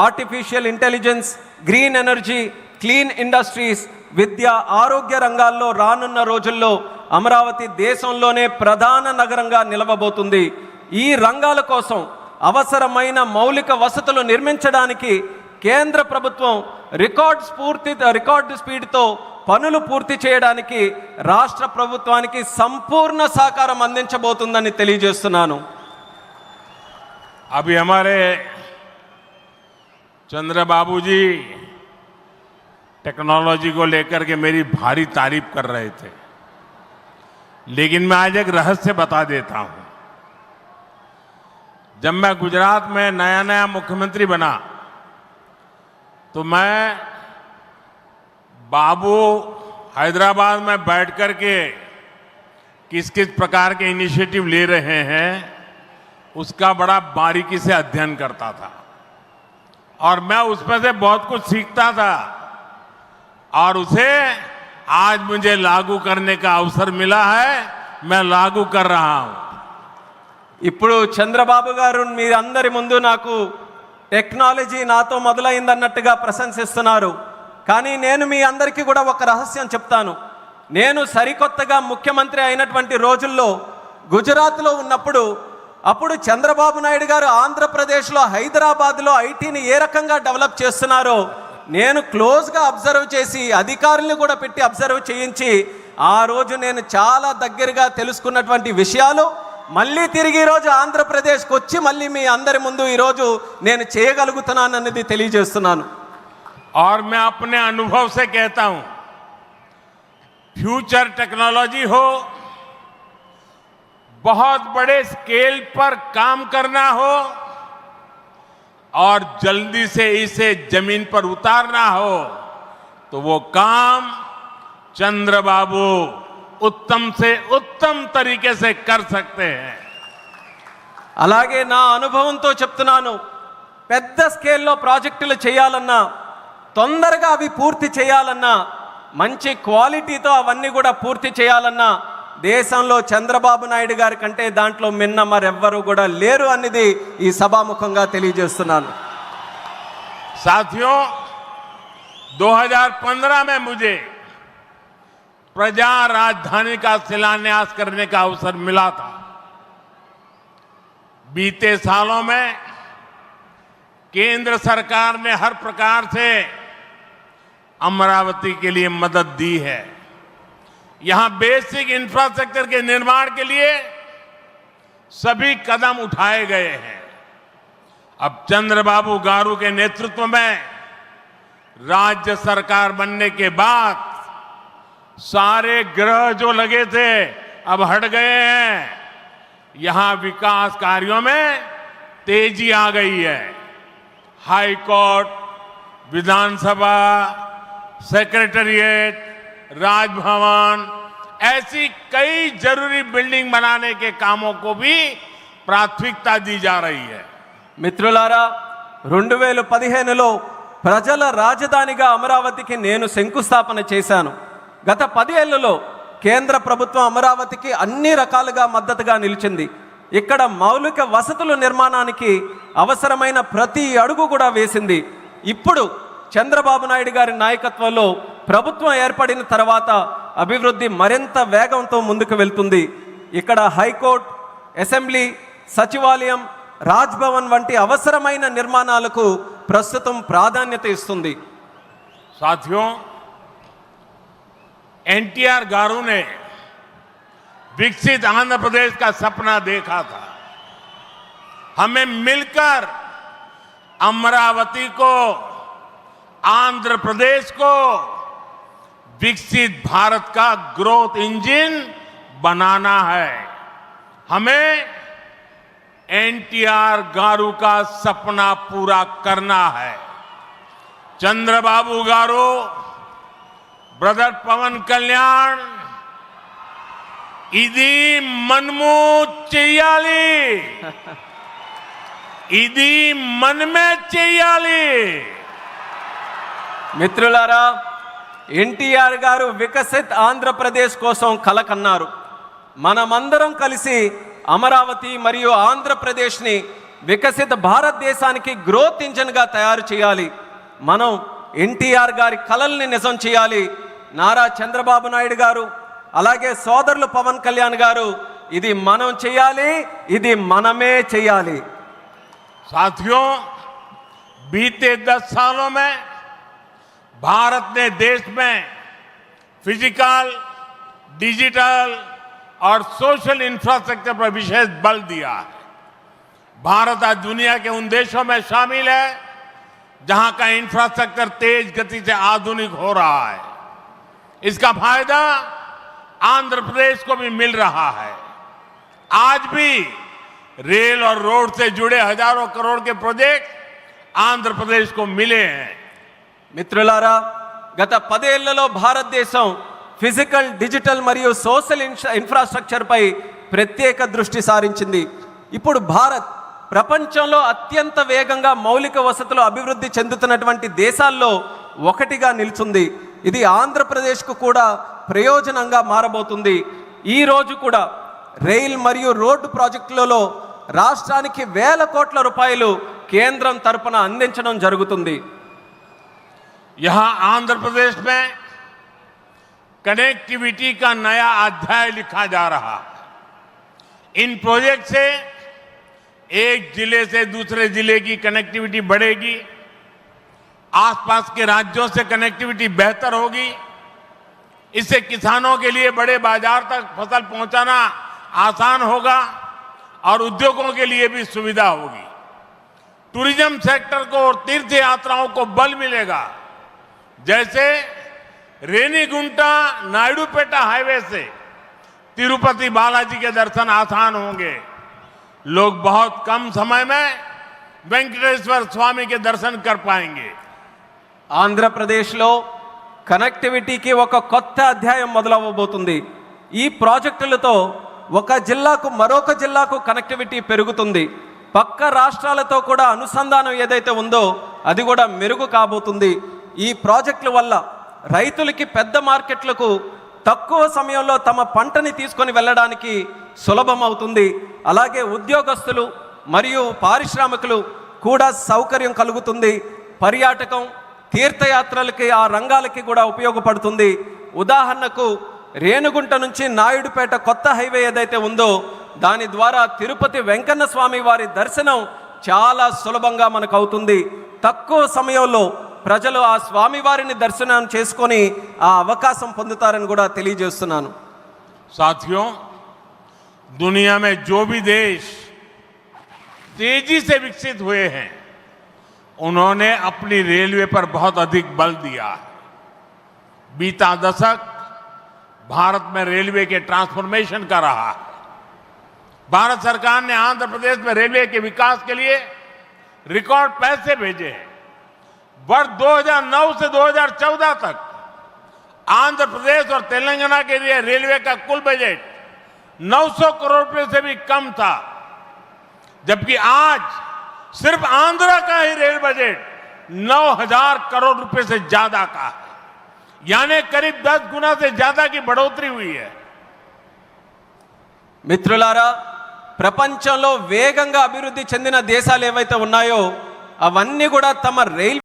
Artificial intelligence, green energy, clean industries, విద్య, ఆరోగ్య రంగాల్లో రానున్న రోజుల్లో అమరావతి దేశంలోనే ప్రధాన నగరంగా నిలవబోతుంది. ఈ రంగాల కోసం అవసరమైన మౌలిక వసతులు నిర్మించడానికి కేంద్ర ప్రభుత్వం రికార్డు స్పీడ్తో పనులు పూర్తి చేయడానికి రాష్ట్ర ప్రభుత్వానికి సంపూర్ణ సహకారం అందించబోతుందని తెలియజేస్తున్నాను. अभी हमारे चंद्रबाबू जी टेक्नोलॉजी को लेकर के मेरी भारी तारीफ कर रहे थे, लेकिन मैं आज एक रहस्य बता देता हूं. जब मैं गुजरात में नया मुख्यमंत्री बना तो मैं बाबू हैदराबाद में बैठ कर के किस किस प्रकार के इनिशिएटिव ले रहे हैं उसका बड़ा बारीकी से अध्ययन करता था और मैं उसमें से बहुत कुछ सीखता था और उसे आज मुझे लागू करने का अवसर मिला है. मैं लागू कर रहा हूं. ఇప్పుడు చంద్రబాబు గారు మీ అందరి ముందు నాకు టెక్నాలజీ నాతో మొదలైందన్నట్టుగా ప్రశంసిస్తున్నారు. కానీ నేను మీ అందరికీ కూడా ఒక రహస్యం చెప్తాను. నేను సరికొత్తగా ముఖ్యమంత్రి అయినటువంటి రోజుల్లో గుజరాత్లో ఉన్నప్పుడు అప్పుడు చంద్రబాబు నాయుడు గారు ఆంధ్రప్రదేశ్లో హైదరాబాద్లో ఐటీని ఏ రకంగా డెవలప్ చేస్తున్నారో నేను క్లోజ్గా అబ్జర్వ్ చేసి అధికారులను కూడా పెట్టి అబ్జర్వ్ చేయించి ఆ రోజు నేను చాలా దగ్గరగా తెలుసుకున్నటువంటి విషయాలు మళ్ళీ తిరిగి ఈరోజు ఆంధ్రప్రదేశ్కి వచ్చి మళ్ళీ మీ అందరి ముందు ఈరోజు నేను చేయగలుగుతున్నానన్నది తెలియజేస్తున్నాను. और मैं अपने अनुभव से कहता हूं, फ्यूचर टेक्नोलॉजी हो, बहुत बड़े स्केल पर काम करना हो और जल्दी से इसे जमीन पर उतारना हो तो वो काम चंद्रबाबू उत्तम से उत्तम तरीके से कर सकते हैं. అలాగే నా అనుభవంతో చెప్తున్నాను, పెద్ద స్కేల్లో ప్రాజెక్టులు చేయాలన్నా తొందరగా అవి పూర్తి చేయాలన్నా మంచి క్వాలిటీతో అవన్నీ కూడా పూర్తి చేయాలన్నా దేశంలో చంద్రబాబు నాయుడు గారి కంటే దాంట్లో మిన్న మరెవ్వరూ కూడా లేరు అనేది ఈ సభాముఖంగా తెలియజేస్తున్నాను. साथियों, 2015 में मुझे प्रजा राजधानी का शिलान्यास करने का अवसर मिला था. बीते सालों में केंद्र सरकार ने हर प्रकार से अमरावती के लिए मदद दी है. यहां बेसिक इंफ्रास्ट्रक्चर के निर्माण के लिए सभी कदम उठाए गए हैं. अब चंद्रबाबू गारू के नेतृत्व में राज्य सरकार बनने के बाद सारे ग्रह जो लगे थे अब हट गए हैं. यहां विकास कार्यों में तेजी आ गई है. हाई कोर्ट, विधानसभा, सेक्रेटेरिएट, राजभवन, ऐसी कई जरूरी बिल्डिंग बनाने के कामों को भी प्राथमिकता दी जा रही है. మిత్రులారా, 2015లో ప్రజల రాజధానిగా అమరావతికి నేను శంకుస్థాపన చేశాను. గత 10 ఏళ్లలో కేంద్ర ప్రభుత్వం అమరావతికి అన్ని రకాలుగా మద్దతుగా నిలిచింది. ఇక్కడ మౌలిక వసతుల నిర్మాణానికి అవసరమైన ప్రతి అడుగు కూడా వేసింది. ఇప్పుడు చంద్రబాబు నాయుడు గారి నాయకత్వంలో ప్రభుత్వం ఏర్పడిన తర్వాత అభివృద్ధి మరింత వేగంతో ముందుకు వెళ్తుంది. ఇక్కడ హైకోర్టు, అసెంబ్లీ, సచివాలయం, రాజ్భవన్ వంటి అవసరమైన నిర్మాణాలకు ప్రస్తుతం ప్రాధాన్యత ఇస్తుంది. साथियों, एनटीआर गारू ने विकसित आंध्र प्रदेश का सपना देखा था. हमें मिलकर अमरावती को, आंध्र प्रदेश को विकसित भारत का ग्रोथ इंजन बनाना है. हमें एनटीआर गारू का सपना पूरा करना है. चंद्रबाबू गारू, ब्रदर पवन कल्याण, इदी मनमू चेयाली, इदी मन में चेयाली. మిత్రులారా, ఎన్టీఆర్ గారు వికసిత్ ఆంధ్రప్రదేశ్ కోసం కల కన్నారు. మనమందరం కలిసి అమరావతి మరియు ఆంధ్రప్రదేశ్ని వికసిత భారతదేశానికి గ్రోత్ ఇంజిన్గా తయారు చేయాలి. మనం ఎన్టీఆర్ గారి కలల్ని నిజం చేయాలి. నారా చంద్రబాబు నాయుడు గారు అలాగే సోదరులు పవన్ కళ్యాణ్ గారు ఇది మనం చేయాలి, ఇది మనమే చేయాలి. साथियों, बीते 10 सालों में भारत ने देश में फिजिकल, डिजिटल और सोशल इंफ्रास्ट्रक्चर पर विशेष बल दिया है. भारत आज दुनिया के उन देशों में शामिल है जहां का इंफ्रास्ट्रक्चर तेज गति से आधुनिक हो रहा है. इसका फायदा आंध्र प्रदेश को भी मिल रहा है. आज भी रेल और रोड से जुड़े हजारों करोड़ के प्रोजेक्ट आंध्र प्रदेश को मिले हैं. మిత్రులారా, గత 10 ఏళ్లలో భారతదేశం ఫిజికల్, డిజిటల్ మరియు సోషల్ ఇన్ఫ్రాస్ట్రక్చర్ పై ప్రత్యేక దృష్టి సారించింది. ఇప్పుడు భారత్ ప్రపంచంలో అత్యంత వేగంగా మౌలిక వసతులు అభివృద్ధి చెందుతున్నటువంటి దేశాల్లో ఒకటిగా నిలుచుంది. ఇది ఆంధ్రప్రదేశ్కు కూడా ప్రయోజనంగా మారబోతుంది. ఈ రోజు కూడా రైల్ మరియు రోడ్డు ప్రాజెక్టులలో రాష్ట్రానికి వేల కోట్ల రూపాయలు కేంద్రం తరపున అందించడం జరుగుతుంది. यहां आंध्र प्रदेश में कनेक्टिविटी का नया अध्याय लिखा जा रहा है. इन प्रोजेक्ट से एक जिले से दूसरे जिले की कनेक्टिविटी बढ़ेगी, आसपास के राज्यों से कनेक्टिविटी बेहतर होगी. इससे किसानों के लिए बड़े बाजार तक फसल पहुंचाना आसान होगा और उद्योगों के लिए भी सुविधा होगी. टूरिज्म सेक्टर को और तीर्थ यात्राओं को बल मिलेगा. जैसे रेनीगुंटा नायडूपेटा हाईवे से तिरुपति बालाजी के दर्शन आसान होंगे. लोग बहुत कम समय में वेंकटेश्वर स्वामी के दर्शन कर पाएंगे. ఆంధ్రప్రదేశ్లో కనెక్టివిటీకి ఒక కొత్త అధ్యాయం మొదలవ్వబోతుంది. ఈ ప్రాజెక్టులతో ఒక జిల్లాకు మరొక జిల్లాకు కనెక్టివిటీ పెరుగుతుంది. పక్క రాష్ట్రాలతో కూడా అనుసంధానం ఏదైతే ఉందో అది కూడా మెరుగు కాబోతుంది. ఈ ప్రాజెక్టుల వల్ల రైతులకి పెద్ద మార్కెట్లకు తక్కువ సమయంలో తమ పంటని తీసుకొని వెళ్ళడానికి సులభం అవుతుంది. అలాగే ఉద్యోగస్తులు మరియు పారిశ్రామికులు కూడా సౌకర్యం కలుగుతుంది. పర్యాటకం, తీర్థయాత్రలకి ఆ రంగాలకి కూడా ఉపయోగపడుతుంది. ఉదాహరణకు రేణుగుంట నుంచి నాయుడుపేట కొత్త హైవే ఏదైతే ఉందో దాని ద్వారా తిరుపతి వెంకన్న స్వామి వారి దర్శనం చాలా సులభంగా మనకు అవుతుంది. తక్కువ సమయంలో ప్రజలు ఆ స్వామి వారిని దర్శనం చేసుకొని ఆ అవకాశం పొందుతారని కూడా తెలియజేస్తున్నాను. साथियों, दुनिया में जो भी देश तेजी से विकसित हुए हैं उन्होंने अपनी रेलवे पर बहुत अधिक बल दिया है. बीता दशक भारत में रेलवे के ट्रांसफॉर्मेशन का रहा है. भारत सरकार ने आंध्र प्रदेश में रेलवे के विकास के लिए रिकॉर्ड पैसे भेजे हैं. वर्ष 2009 से 2014 तक आंध्र प्रदेश और तेलंगाना के लिए रेलवे का कुल बजट 900 करोड़ रुपए से भी कम था, जबकि आज सिर्फ आंध्र का ही रेल बजट 9000 करोड़ रुपए से ज्यादा का है. यानी करीब 10 गुना से ज्यादा की बढ़ोतरी हुई है. మిత్రులారా, ప్రపంచంలో వేగంగా అభివృద్ధి చెందిన దేశాలు ఏవైతే ఉన్నాయో అవన్నీ కూడా తమ రైల్